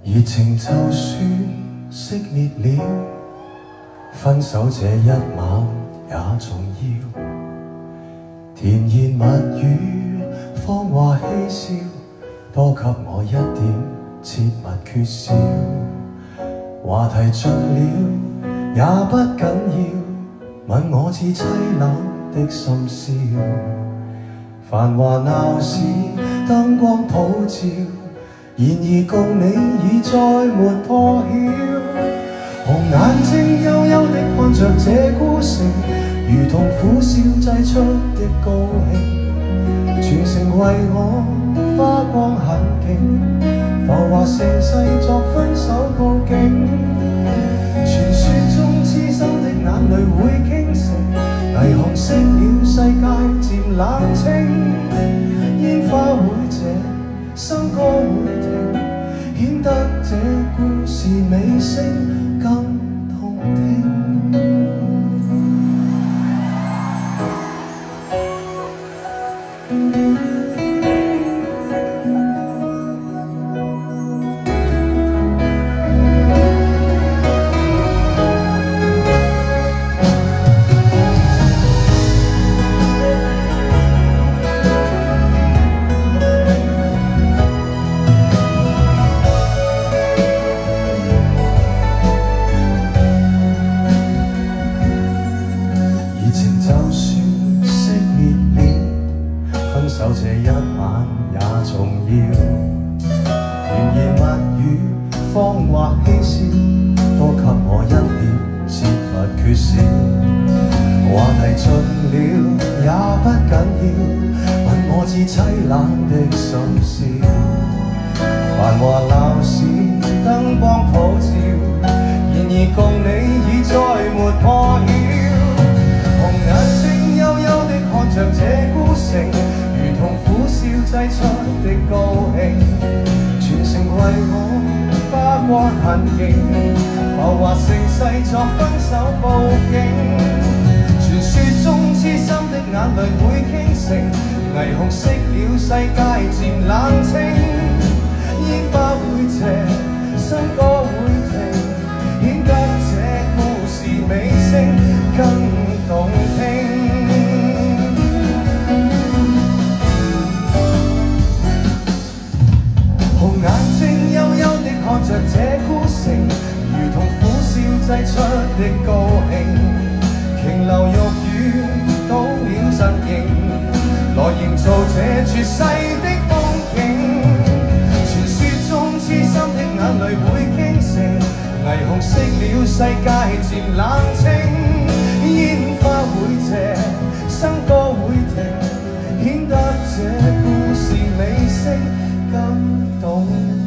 熱情就算熄滅了，分手這一晚也重要。甜言蜜語，謊話嬉笑，多給我一點切勿缺少。話題盡了也不緊要，問我至凄冷的心燒。繁華鬧市燈光普照，然而共你已再沒破曉。紅眼睛幽幽的看着這孤城，如同苦笑製出的高興。全城為我花光很勁，浮華盛世作分手佈景。傳說中痴心的眼淚會傾城，霓虹熄了世界漸冷清。煙花會謝，笙歌會停，顯得這故事尾聲更動聽。分手這一晚也重要，甜言蜜語，謊話嬉笑，多給我一點切勿缺少。話題盡了也不緊要，問我至凄冷的心燒。繁華鬧市燈光普照，然而共你已再沒破曉。紅眼睛幽幽的看着這孤城，如同苦笑製出的高興。全城為我花光痕徑，浮華盛世作分手佈景。傳說中痴心的眼淚會傾城，霓虹熄了世界漸冷清。煙花會謝，笙歌會停，顯得這故事尾聲更動聽。紅眼睛幽幽的看着這孤城，如同苦笑製出的高興。瓊樓玉宇倒了陣營，來營造這絕世的風景。傳說中痴心的眼淚會傾城，霓虹熄了世界漸冷清。煙花會謝，笙歌會停，顯得這故事尾聲更動聽。